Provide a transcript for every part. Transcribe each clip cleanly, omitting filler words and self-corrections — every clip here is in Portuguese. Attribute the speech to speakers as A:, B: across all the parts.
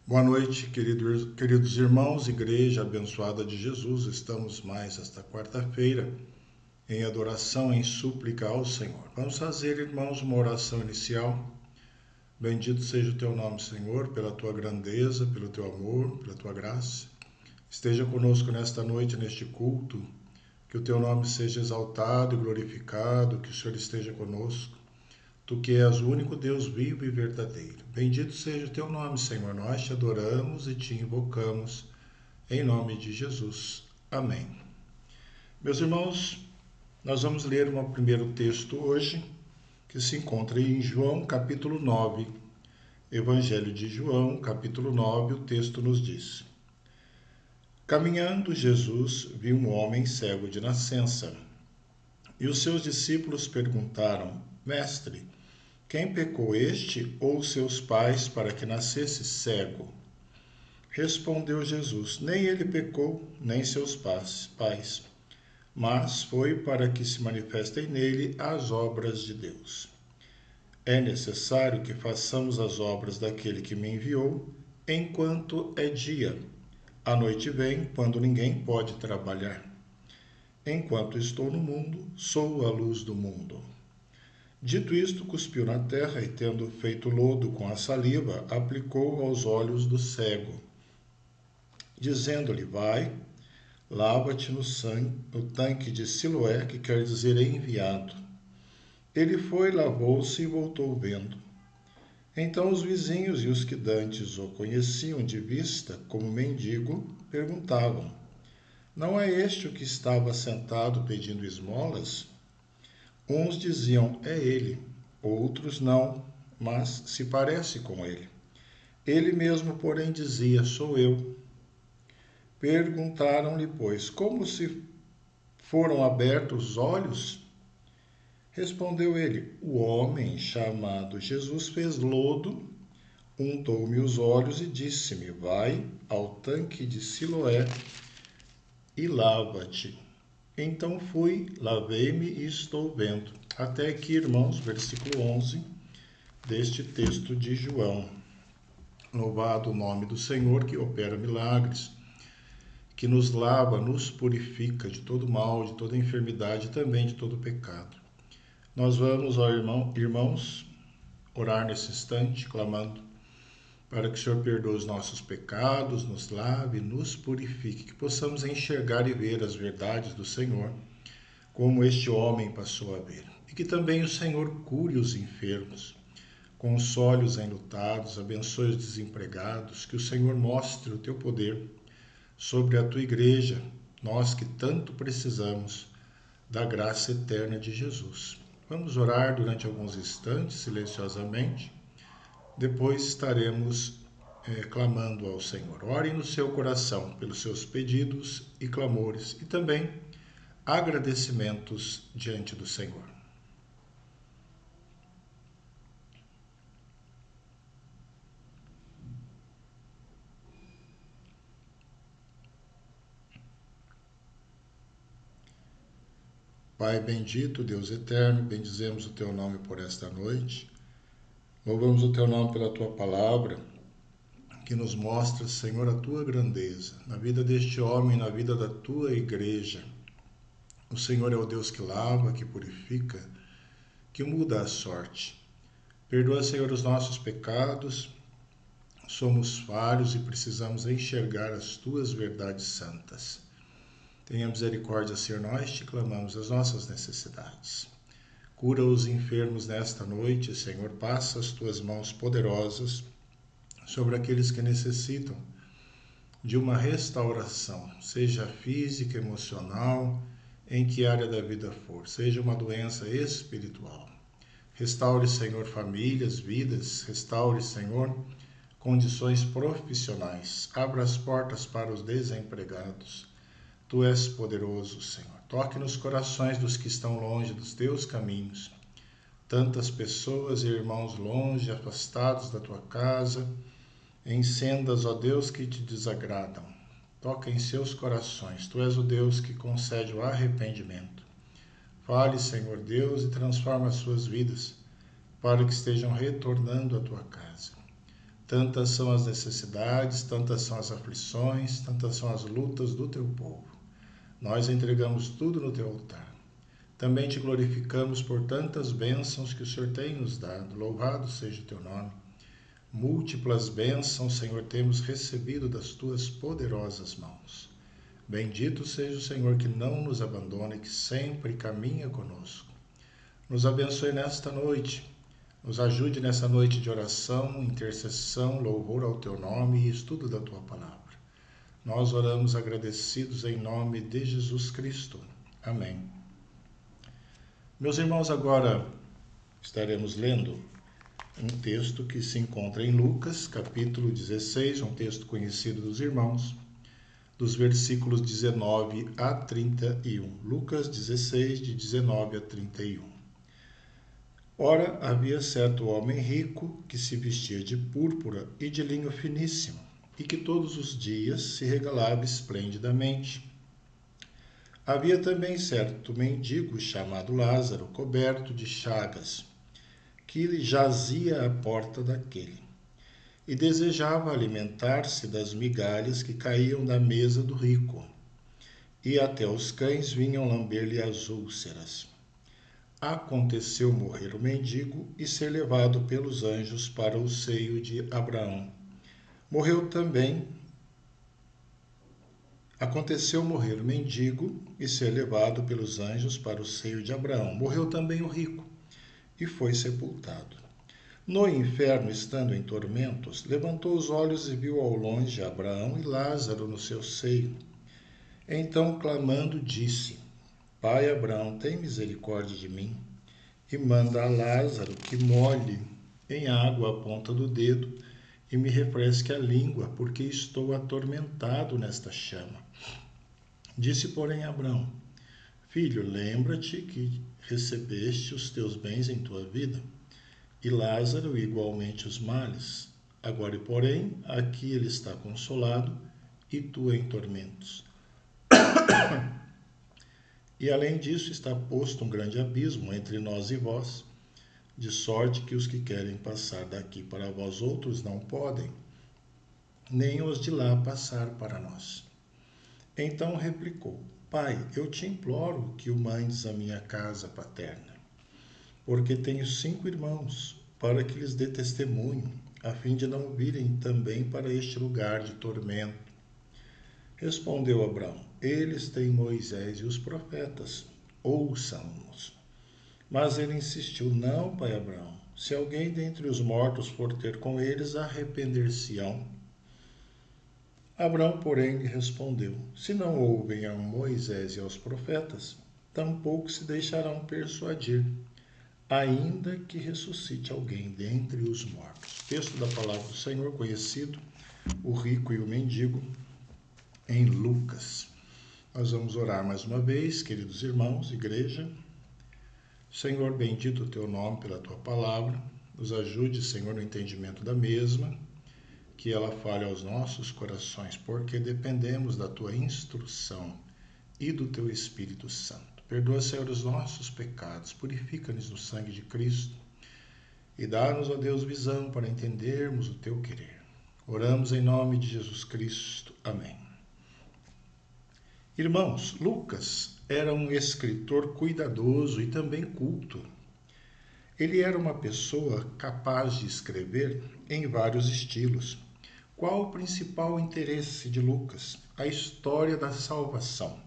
A: Boa noite, queridos irmãos, igreja abençoada de Jesus. Estamos mais esta quarta-feira em adoração, em súplica ao Senhor. Vamos fazer, irmãos, uma oração inicial. Bendito seja o teu nome, Senhor, pela tua grandeza, pelo teu amor, pela tua graça. Esteja conosco nesta noite, neste culto. Que o teu nome seja exaltado e glorificado, que o Senhor esteja conosco. Tu que és o único Deus vivo e verdadeiro. Bendito seja o teu nome, Senhor. Nós te adoramos e te invocamos, em nome de Jesus. Amém. Meus irmãos, nós vamos ler um primeiro texto hoje, que se encontra em João, capítulo 9. Evangelho de João, capítulo 9, o texto nos diz: Caminhando Jesus viu um homem cego de nascença, e os seus discípulos perguntaram: Mestre, quem pecou, este ou seus pais, para que nascesse cego? Respondeu Jesus: Nem ele pecou, nem seus pais, mas foi para que se manifestem nele as obras de Deus. É necessário que façamos as obras daquele que me enviou, enquanto é dia. A noite vem, quando ninguém pode trabalhar. Enquanto estou no mundo, sou a luz do mundo. Dito isto, cuspiu na terra e, tendo feito lodo com a saliva, aplicou aos olhos do cego, dizendo-lhe: Vai, lava-te no tanque de Siloé, que quer dizer enviado. Ele foi, lavou-se e voltou vendo. Então os vizinhos e os que dantes o conheciam de vista como mendigo perguntavam: Não é este o que estava sentado pedindo esmolas? Uns diziam: É ele. Outros: Não, mas se parece com ele. Ele mesmo, porém, dizia: Sou eu. Perguntaram-lhe, pois, como se foram abertos os olhos? Respondeu ele: O homem chamado Jesus fez lodo, untou-me os olhos e disse-me: Vai ao tanque de Siloé e lava-te. Então fui, lavei-me e estou vendo. Até aqui, irmãos, versículo 11 deste texto de João. Louvado o nome do Senhor, que opera milagres, que nos lava, nos purifica de todo mal, de toda enfermidade e também de todo pecado. Nós vamos, irmãos, orar nesse instante, clamando para que o Senhor perdoe os nossos pecados, nos lave, nos purifique, que possamos enxergar e ver as verdades do Senhor, como este homem passou a ver. E que também o Senhor cure os enfermos, console os enlutados, abençoe os desempregados, que o Senhor mostre o teu poder sobre a tua igreja, nós que tanto precisamos da graça eterna de Jesus. Vamos orar durante alguns instantes, silenciosamente. Depois estaremos clamando ao Senhor. Ore no seu coração pelos seus pedidos e clamores e também agradecimentos diante do Senhor. Pai bendito, Deus eterno, bendizemos o teu nome por esta noite. Louvamos o teu nome pela tua palavra, que nos mostra, Senhor, a tua grandeza na vida deste homem, na vida da tua igreja. O Senhor é o Deus que lava, que purifica, que muda a sorte. Perdoa, Senhor, os nossos pecados. Somos falhos e precisamos enxergar as tuas verdades santas. Tenha misericórdia, Senhor, nós te clamamos as nossas necessidades. Cura os enfermos nesta noite, Senhor, passa as tuas mãos poderosas sobre aqueles que necessitam de uma restauração, seja física, emocional, em que área da vida for, seja uma doença espiritual. Restaure, Senhor, famílias, vidas, restaure, Senhor, condições profissionais, abra as portas para os desempregados. Tu és poderoso, Senhor. Toque nos corações dos que estão longe dos teus caminhos. Tantas pessoas e irmãos longe, afastados da tua casa, em sendas, ó Deus, que te desagradam. Toca em seus corações. Tu és o Deus que concede o arrependimento. Fale, Senhor Deus, e transforma as suas vidas, para que estejam retornando à tua casa. Tantas são as necessidades, tantas são as aflições, tantas são as lutas do teu povo. Nós entregamos tudo no teu altar. Também te glorificamos por tantas bênçãos que o Senhor tem nos dado. Louvado seja o teu nome. Múltiplas bênçãos, Senhor, temos recebido das tuas poderosas mãos. Bendito seja o Senhor que não nos abandona e que sempre caminha conosco. Nos abençoe nesta noite. Nos ajude nessa noite de oração, intercessão, louvor ao teu nome e estudo da tua palavra. Nós oramos agradecidos em nome de Jesus Cristo. Amém. Meus irmãos, agora estaremos lendo um texto que se encontra em Lucas, capítulo 16, um texto conhecido dos irmãos, dos versículos 19 a 31. Lucas 16, de 19 a 31. Ora, havia certo homem rico que se vestia de púrpura e de linho finíssimo, e que todos os dias se regalava esplendidamente. Havia também certo mendigo chamado Lázaro, coberto de chagas, que jazia à porta daquele, e desejava alimentar-se das migalhas que caíam da mesa do rico, e até os cães vinham lamber-lhe as úlceras. Aconteceu morrer o mendigo e ser levado pelos anjos para o seio de Abraão. Aconteceu morrer o mendigo e ser levado pelos anjos para o seio de Abraão. Morreu também o rico e foi sepultado. No inferno, estando em tormentos, levantou os olhos e viu ao longe Abraão e Lázaro no seu seio. Então, clamando, disse: Pai Abraão, tem misericórdia de mim, e manda a Lázaro que molhe em água a ponta do dedo e me refresque a língua, porque estou atormentado nesta chama. Disse, porém, Abraão: Filho, lembra-te que recebeste os teus bens em tua vida, e Lázaro igualmente os males. Agora, porém, aqui ele está consolado, e tu em tormentos. E além disso está posto um grande abismo entre nós e vós, de sorte que os que querem passar daqui para vós outros não podem, nem os de lá passar para nós. Então replicou: Pai, eu te imploro que o mandes à minha casa paterna, porque tenho 5 irmãos, para que lhes dê testemunho, a fim de não virem também para este lugar de tormento. Respondeu Abraão: Eles têm Moisés e os profetas, ouçam-nos. Mas ele insistiu: Não, pai Abraão, se alguém dentre os mortos for ter com eles, arrepender-se-ão. Abraão, porém, lhe respondeu: Se não ouvem a Moisés e aos profetas, tampouco se deixarão persuadir, ainda que ressuscite alguém dentre os mortos. Texto da palavra do Senhor, conhecido, o rico e o mendigo, em Lucas. Nós vamos orar mais uma vez, queridos irmãos, igreja. Senhor, bendito o teu nome pela tua palavra. Nos ajude, Senhor, no entendimento da mesma, que ela fale aos nossos corações, porque dependemos da tua instrução e do teu Espírito Santo. Perdoa, Senhor, os nossos pecados, purifica-nos no sangue de Cristo e dá-nos, ó Deus, visão para entendermos o teu querer. Oramos em nome de Jesus Cristo. Amém. Irmãos, Lucas era um escritor cuidadoso e também culto. Ele era uma pessoa capaz de escrever em vários estilos. Qual o principal interesse de Lucas? A história da salvação.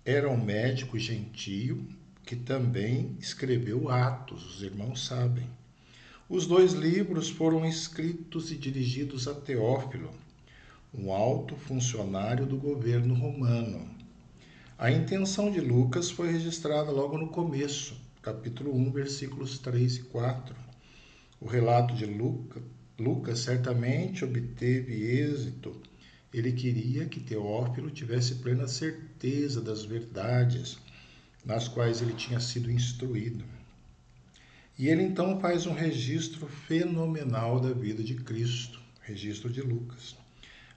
A: Era um médico gentio que também escreveu Atos, os irmãos sabem. Os 2 livros foram escritos e dirigidos a Teófilo, um alto funcionário do governo romano. A intenção de Lucas foi registrada logo no começo, capítulo 1, versículos 3 e 4. O relato de Lucas certamente obteve êxito. Ele queria que Teófilo tivesse plena certeza das verdades nas quais ele tinha sido instruído. E ele então faz um registro fenomenal da vida de Cristo, registro de Lucas.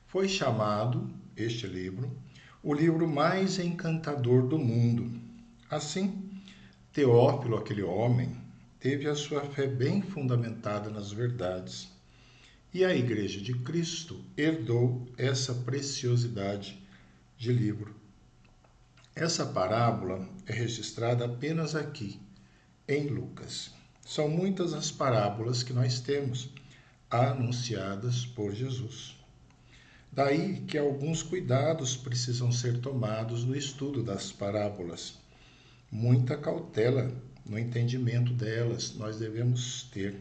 A: Foi chamado, este livro, o livro mais encantador do mundo. Assim, Teófilo, aquele homem, teve a sua fé bem fundamentada nas verdades. E a Igreja de Cristo herdou essa preciosidade de livro. Essa parábola é registrada apenas aqui, em Lucas. São muitas as parábolas que nós temos anunciadas por Jesus. Daí que alguns cuidados precisam ser tomados no estudo das parábolas. Muita cautela no entendimento delas nós devemos ter.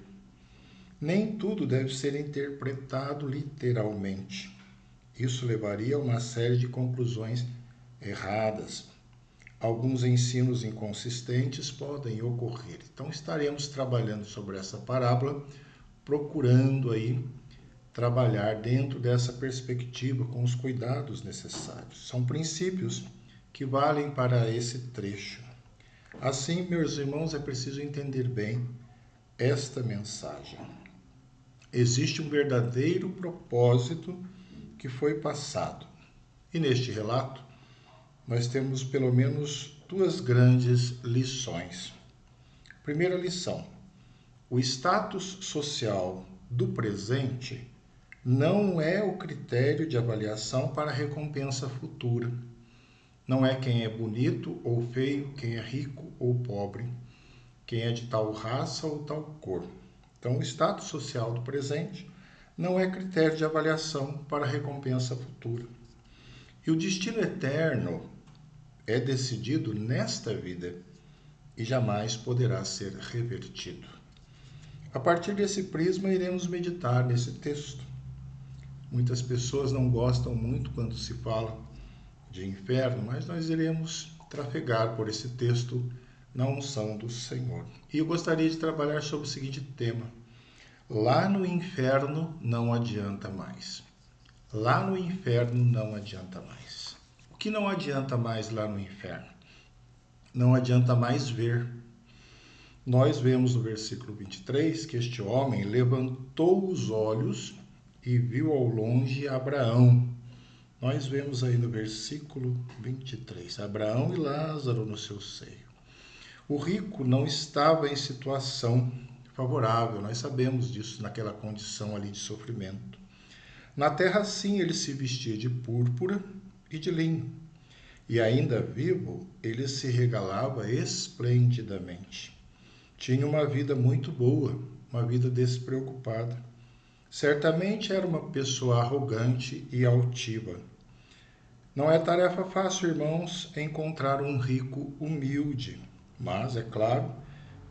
A: Nem tudo deve ser interpretado literalmente. Isso levaria a uma série de conclusões erradas. Alguns ensinos inconsistentes podem ocorrer. Então estaremos trabalhando sobre essa parábola, procurando aí trabalhar dentro dessa perspectiva com os cuidados necessários. São princípios que valem para esse trecho. Assim, meus irmãos, é preciso entender bem esta mensagem. Existe um verdadeiro propósito que foi passado. E neste relato, nós temos pelo menos duas grandes lições. Primeira lição: o status social do presente não é o critério de avaliação para a recompensa futura. Não é quem é bonito ou feio, quem é rico ou pobre, quem é de tal raça ou tal cor. Então, o status social do presente não é critério de avaliação para a recompensa futura. E o destino eterno é decidido nesta vida e jamais poderá ser revertido. A partir desse prisma, iremos meditar nesse texto. Muitas pessoas não gostam muito quando se fala de inferno, mas nós iremos trafegar por esse texto na unção do Senhor. E eu gostaria de trabalhar sobre o seguinte tema: lá no inferno não adianta mais. Lá no inferno não adianta mais. O que não adianta mais lá no inferno? Não adianta mais ver. Nós vemos no versículo 23 que este homem levantou os olhos e viu ao longe Abraão. Nós vemos aí no versículo 23, Abraão e Lázaro no seu seio. O rico não estava em situação favorável, nós sabemos disso, naquela condição ali de sofrimento. Na terra, sim, ele se vestia de púrpura e de linho, e ainda vivo, ele se regalava esplendidamente. Tinha uma vida muito boa, uma vida despreocupada. Certamente era uma pessoa arrogante e altiva. Não é tarefa fácil, irmãos, encontrar um rico humilde, mas é claro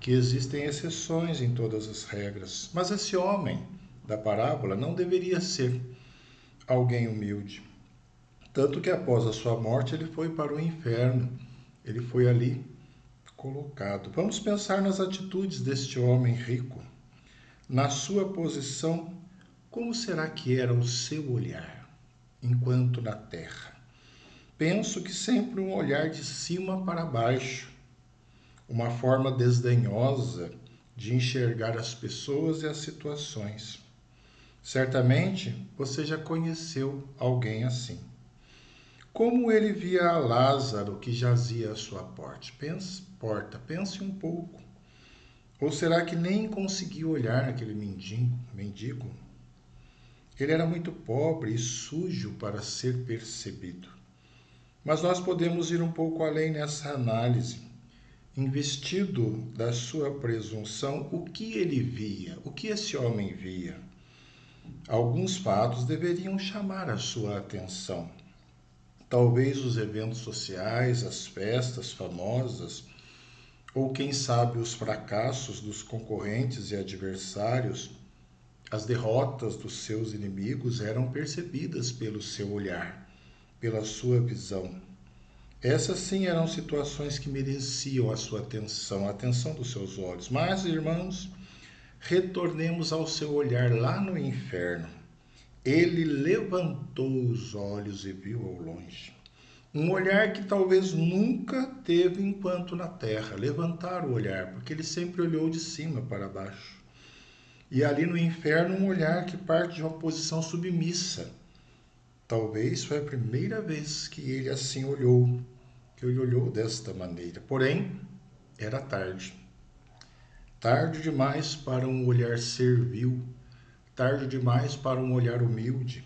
A: que existem exceções em todas as regras. Mas esse homem da parábola não deveria ser alguém humilde. Tanto que após a sua morte ele foi para o inferno, ele foi ali colocado. Vamos pensar nas atitudes deste homem rico. Na sua posição, como será que era o seu olhar enquanto na terra? Penso que sempre um olhar de cima para baixo, uma forma desdenhosa de enxergar as pessoas e as situações. Certamente você já conheceu alguém assim. Como ele via Lázaro que jazia à sua porta? Pense um pouco. Ou será que nem conseguiu olhar naquele mendigo? Ele era muito pobre e sujo para ser percebido. Mas nós podemos ir um pouco além nessa análise. Investido da sua presunção, o que ele via? O que esse homem via? Alguns fatos deveriam chamar a sua atenção. Talvez os eventos sociais, as festas famosas, ou quem sabe os fracassos dos concorrentes e adversários, as derrotas dos seus inimigos eram percebidas pelo seu olhar, pela sua visão. Essas sim eram situações que mereciam a sua atenção, a atenção dos seus olhos. Mas, irmãos, retornemos ao seu olhar lá no inferno. Ele levantou os olhos e viu ao longe. Um olhar que talvez nunca teve enquanto na terra. Levantar o olhar, porque ele sempre olhou de cima para baixo. E ali no inferno, um olhar que parte de uma posição submissa. Talvez foi a primeira vez que ele assim olhou, que ele olhou desta maneira. Porém, era tarde. Tarde demais para um olhar servil, Tarde demais para um olhar humilde.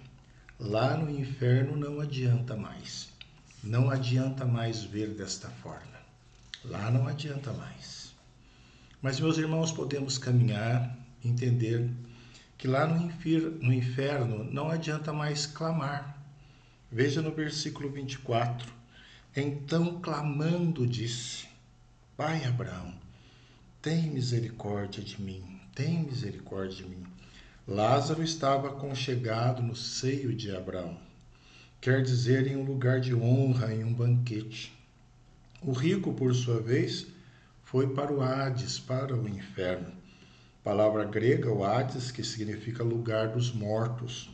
A: Lá no inferno não adianta mais. Não adianta mais ver desta forma. Lá não adianta mais. Mas, meus irmãos, podemos caminhar, entender que lá no inferno não adianta mais clamar. Veja no versículo 24. Então, clamando, disse: Pai Abraão, tem misericórdia de mim, tem misericórdia de mim. Lázaro estava aconchegado no seio de Abraão, quer dizer, em um lugar de honra, em um banquete. O rico, por sua vez, foi para o Hades, para o inferno. Palavra grega, o Hades, que significa lugar dos mortos.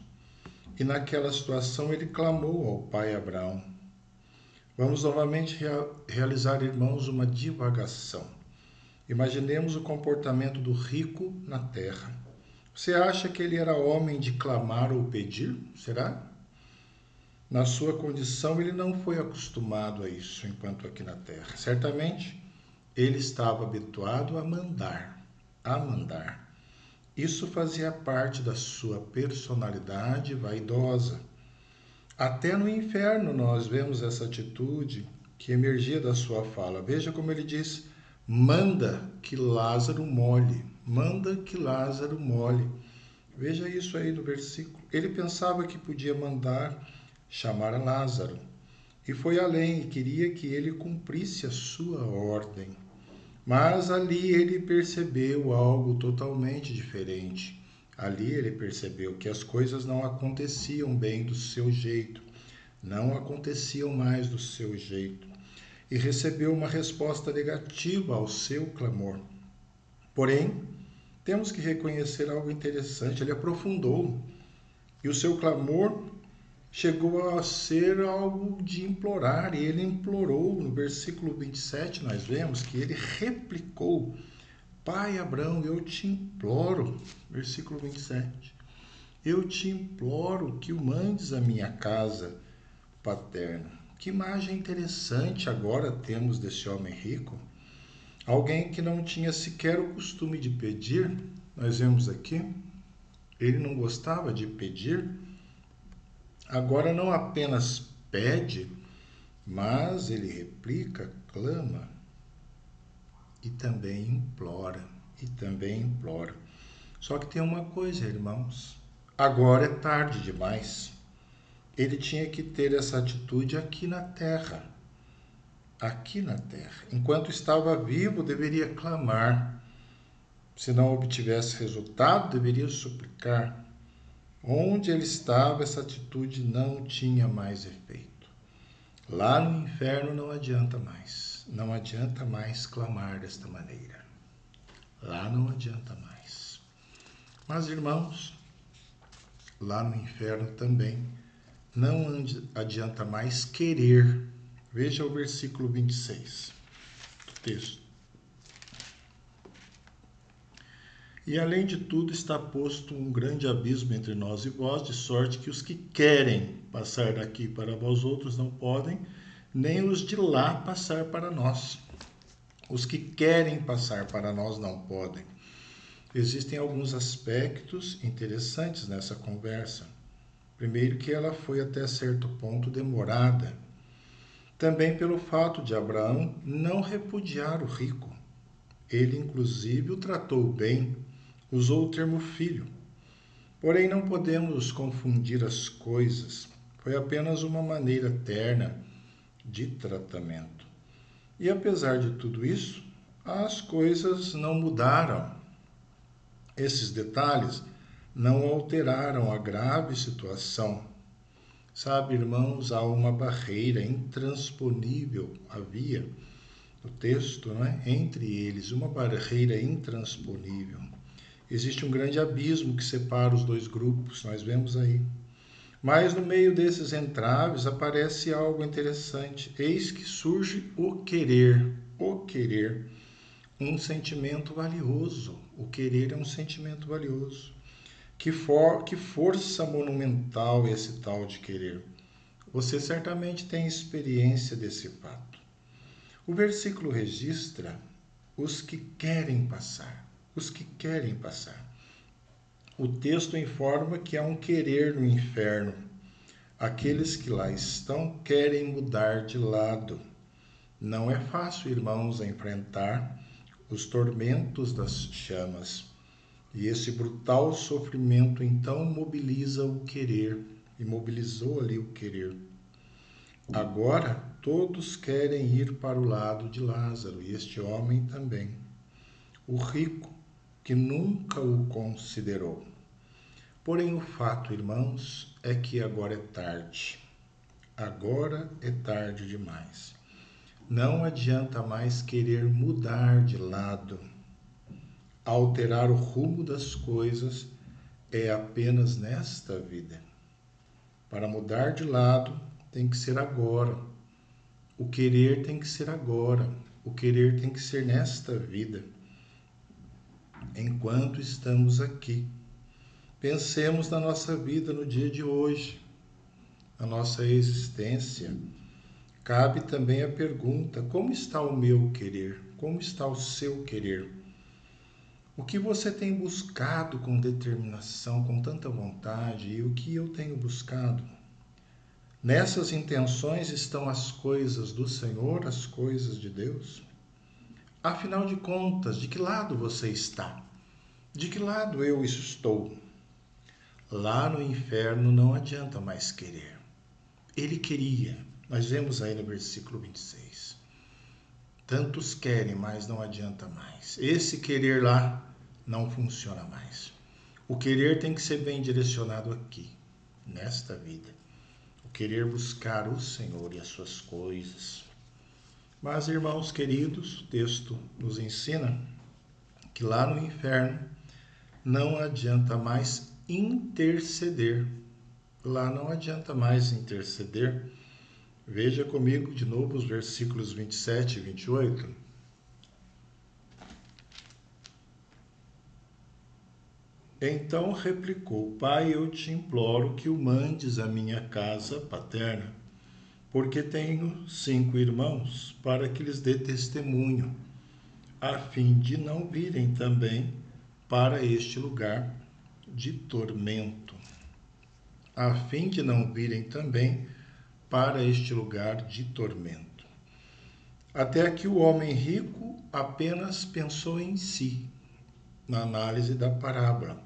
A: E naquela situação ele clamou ao pai Abraão. Vamos novamente realizar, irmãos, uma divagação. Imaginemos o comportamento do rico na terra. Você acha que ele era homem de clamar ou pedir? Será? Na sua condição, ele não foi acostumado a isso enquanto aqui na terra. Certamente, ele estava habituado a mandar, a mandar. Isso fazia parte da sua personalidade vaidosa. Até no inferno nós vemos essa atitude que emergia da sua fala. Veja como ele diz: manda que Lázaro molhe, manda que Lázaro molhe. Veja isso aí no versículo. Ele pensava que podia mandar chamar Lázaro e foi além e queria que ele cumprisse a sua ordem. Mas ali ele percebeu algo totalmente diferente. Ali ele percebeu que as coisas não aconteciam bem do seu jeito, não aconteciam mais do seu jeito, e recebeu uma resposta negativa ao seu clamor. Porém, temos que reconhecer algo interessante, ele aprofundou, e o seu clamor chegou a ser algo de implorar, e ele implorou. No versículo 27 nós vemos que ele replicou: Pai Abraão, eu te imploro, versículo 27, eu te imploro que o mandes à minha casa paterna. Que imagem interessante agora temos desse homem rico, alguém que não tinha sequer o costume de pedir. Nós vemos aqui, ele não gostava de pedir, agora não apenas pede, mas ele replica, clama e também implora, Só que tem uma coisa, irmãos, agora é tarde demais. Ele tinha que ter essa atitude aqui na terra. Aqui na terra. Enquanto estava vivo, deveria clamar. Se não obtivesse resultado, deveria suplicar. Onde ele estava, essa atitude não tinha mais efeito. Lá no inferno não adianta mais. Não adianta mais clamar desta maneira. Lá não adianta mais. Mas, irmãos, lá no inferno também não adianta mais querer. Veja o versículo 26 do texto. E além de tudo está posto um grande abismo entre nós e vós, de sorte que os que querem passar daqui para vós outros não podem, nem os de lá passar para nós. Os que querem passar para nós não podem. Existem alguns aspectos interessantes nessa conversa. Primeiro, que ela foi até certo ponto demorada. Também pelo fato de Abraão não repudiar o rico. Ele, inclusive, o tratou bem, usou o termo filho. Porém, não podemos confundir as coisas. Foi apenas uma maneira terna de tratamento. E apesar de tudo isso, as coisas não mudaram. Esses detalhes não alteraram a grave situação. Sabe, irmãos, há uma barreira intransponível, havia no texto, não é? Entre eles, uma barreira intransponível. Existe um grande abismo que separa os dois grupos, nós vemos aí. Mas no meio desses entraves aparece algo interessante. Eis que surge o querer, um sentimento valioso. O querer é um sentimento valioso. Que força monumental esse tal de querer. Você certamente tem experiência desse fato. O versículo registra os que querem passar. Os que querem passar. o texto informa que há um querer no inferno. Aqueles que lá estão querem mudar de lado. Não é fácil, irmãos, enfrentar os tormentos das chamas. E esse brutal sofrimento então mobiliza o querer, e mobilizou ali o querer. Agora todos querem ir para o lado de Lázaro, e este homem também. O rico, que nunca o considerou. Porém, o fato, irmãos, é que agora é tarde. Agora é tarde demais. Não adianta mais querer mudar de lado. Alterar o rumo das coisas é apenas nesta vida. Para mudar de lado, tem que ser agora. O querer tem que ser agora. O querer tem que ser nesta vida. Enquanto estamos aqui. Pensemos na nossa vida no dia de hoje, na nossa existência. Cabe também a pergunta: como está o meu querer? Como está o seu querer? O que você tem buscado com determinação, com tanta vontade, e o que eu tenho buscado? Nessas intenções estão as coisas do Senhor, as coisas de Deus? Afinal de contas, de que lado você está? De que lado eu estou? Lá no inferno não adianta mais querer. Ele queria, nós vemos aí no versículo 26. Tantos querem, mas não adianta mais. Esse querer lá não funciona mais. O querer tem que ser bem direcionado aqui, nesta vida. O querer buscar o Senhor e as suas coisas. Mas, irmãos queridos, o texto nos ensina que lá no inferno não adianta mais interceder. Lá não adianta mais interceder. Veja comigo de novo os versículos 27 e 28. Então replicou: Pai, eu te imploro que o mandes à minha casa paterna, porque tenho 5 irmãos, para que lhes dê testemunho, a fim de não virem também para este lugar de tormento. A fim de não virem também para este lugar de tormento. Até aqui o homem rico apenas pensou em si, na análise da parábola.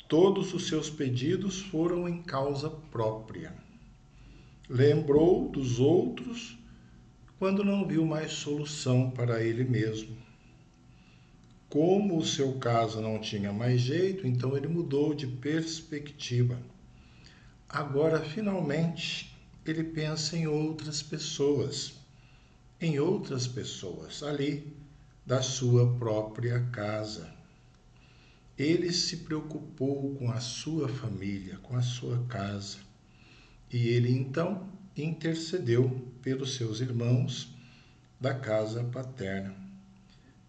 A: Todos os seus pedidos foram em causa própria. Lembrou dos outros quando não viu mais solução para ele mesmo. Como o seu caso não tinha mais jeito, então ele mudou de perspectiva. Agora, finalmente, ele pensa em outras pessoas ali da sua própria casa. Ele se preocupou com a sua família, com a sua casa. E ele então intercedeu pelos seus irmãos da casa paterna.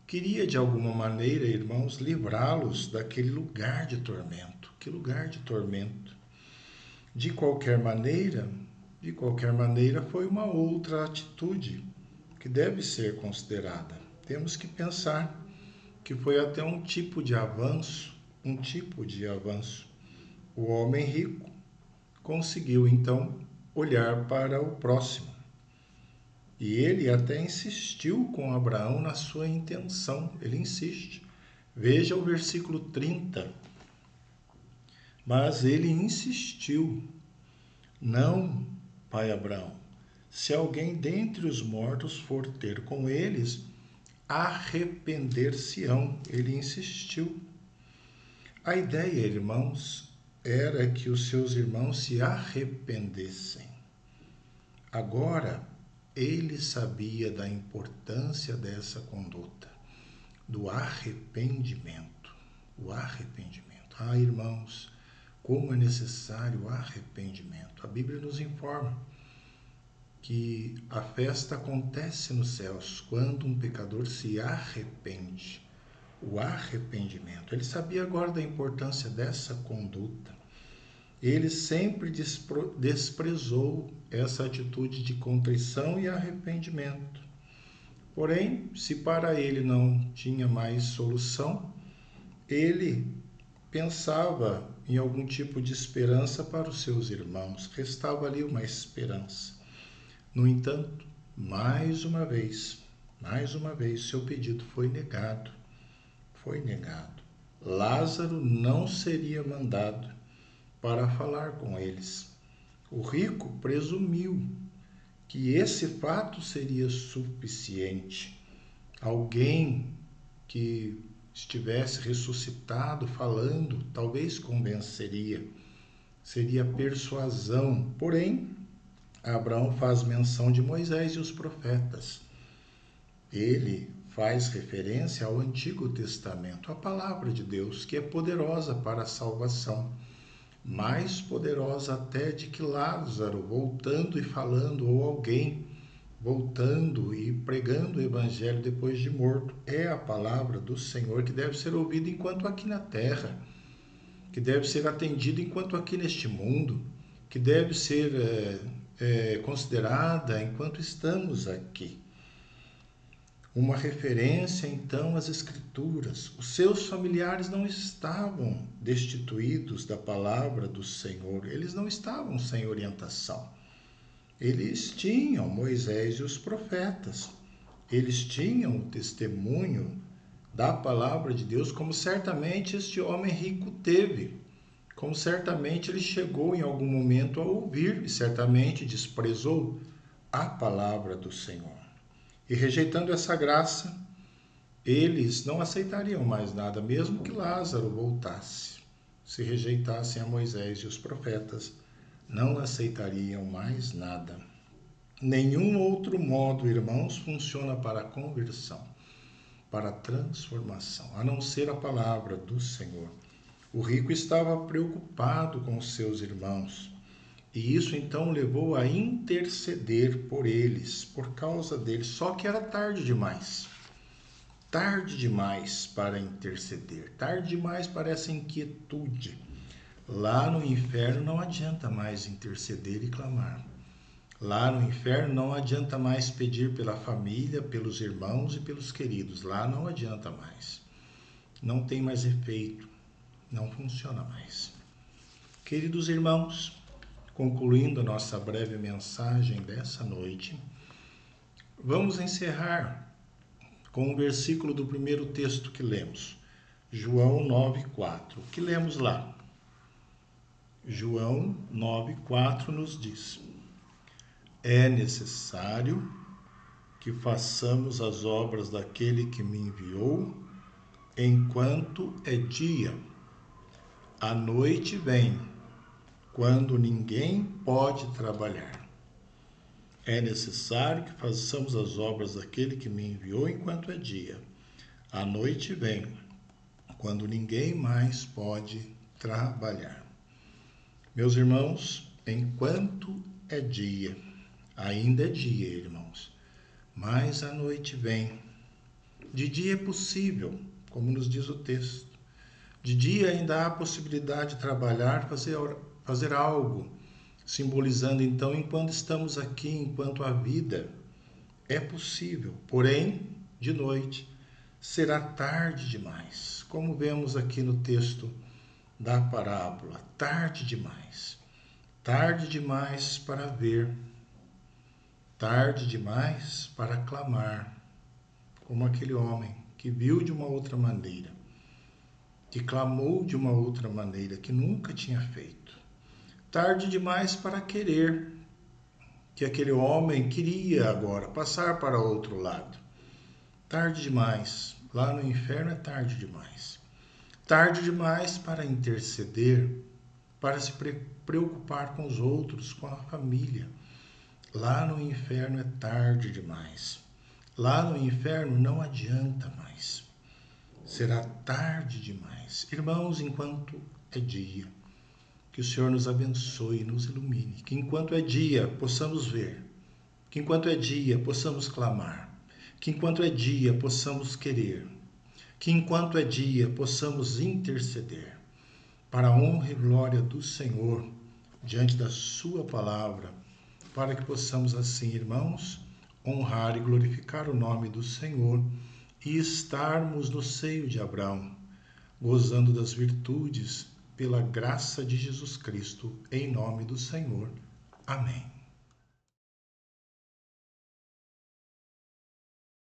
A: Queria de alguma maneira, irmãos, livrá-los daquele lugar de tormento. Que lugar de tormento! De qualquer maneira, foi uma outra atitude que deve ser considerada. Temos que pensar que foi até um tipo de avanço. O homem rico conseguiu então olhar para o próximo. E ele até insistiu com Abraão na sua intenção. Ele insiste. Veja o versículo 30. Mas ele insistiu. Não, pai Abraão, se alguém dentre os mortos for ter com eles, arrepender-se-ão. Ele insistiu. A ideia, irmãos, era que os seus irmãos se arrependessem. Agora, ele sabia da importância dessa conduta, do arrependimento. O arrependimento. Ah, irmãos, como é necessário o arrependimento. A Bíblia nos informa que a festa acontece nos céus quando um pecador se arrepende. O arrependimento. Ele sabia agora da importância dessa conduta. Ele sempre desprezou essa atitude de contrição e arrependimento. Porém, se para ele não tinha mais solução, ele pensava em algum tipo de esperança para os seus irmãos. Restava ali uma esperança. No entanto, mais uma vez, seu pedido foi negado. Foi negado. Lázaro não seria mandado para falar com eles. O rico presumiu que esse fato seria suficiente. Alguém que estivesse ressuscitado falando, talvez convenceria. Seria persuasão. Porém, Abraão faz menção de Moisés e os profetas. Ele faz referência ao Antigo Testamento, a palavra de Deus, que é poderosa para a salvação. Mais poderosa até de que Lázaro voltando e falando, ou alguém voltando e pregando o evangelho depois de morto. É a palavra do Senhor que deve ser ouvida enquanto aqui na terra, que deve ser atendida enquanto aqui neste mundo, que deve ser considerada enquanto estamos aqui. Uma referência, então, às Escrituras. Os seus familiares não estavam destituídos da palavra do Senhor, eles não estavam sem orientação. Eles tinham Moisés e os profetas, eles tinham o testemunho da palavra de Deus, como certamente este homem rico teve, como certamente ele chegou em algum momento a ouvir e certamente desprezou a palavra do Senhor. E rejeitando essa graça, eles não aceitariam mais nada, mesmo que Lázaro voltasse. Se rejeitassem a Moisés e os profetas, não aceitariam mais nada. Nenhum outro modo, irmãos, funciona para a conversão, para a transformação, a não ser a palavra do Senhor. O rico estava preocupado com os seus irmãos. E isso então levou a interceder por eles, por causa deles. Só que era tarde demais. Tarde demais para interceder. Tarde demais para essa inquietude. Lá no inferno não adianta mais interceder e clamar. Lá no inferno não adianta mais pedir pela família, pelos irmãos e pelos queridos. Lá não adianta mais. Não tem mais efeito. Não funciona mais. Queridos irmãos, concluindo a nossa breve mensagem dessa noite, vamos encerrar com um versículo do primeiro texto que lemos, João 9,4. O que lemos lá? João 9,4 nos diz: é necessário que façamos as obras daquele que me enviou enquanto é dia. A noite vem, quando ninguém pode trabalhar. É necessário que façamos as obras daquele que me enviou enquanto é dia. A noite vem, quando ninguém mais pode trabalhar. Meus irmãos, enquanto é dia, ainda é dia, irmãos, mas a noite vem. De dia é possível, como nos diz o texto. De dia ainda há possibilidade de trabalhar, fazer algo, simbolizando então, enquanto estamos aqui, enquanto a vida é possível. Porém, de noite, será tarde demais, como vemos aqui no texto da parábola. Tarde demais para ver, tarde demais para clamar, como aquele homem que viu de uma outra maneira, que clamou de uma outra maneira que nunca tinha feito. Tarde demais para querer, que aquele homem queria agora passar para outro lado. Tarde demais, lá no inferno é tarde demais. Tarde demais para interceder, para se preocupar com os outros, com a família. Lá no inferno é tarde demais. Lá no inferno não adianta mais. Será tarde demais. Irmãos, enquanto é dia, que o Senhor nos abençoe e nos ilumine. Que enquanto é dia, possamos ver. Que enquanto é dia, possamos clamar. Que enquanto é dia, possamos querer. Que enquanto é dia, possamos interceder. Para a honra e glória do Senhor, diante da sua palavra, para que possamos assim, irmãos, honrar e glorificar o nome do Senhor e estarmos no seio de Abraão, gozando das virtudes, pela graça de Jesus Cristo, em nome do Senhor. Amém.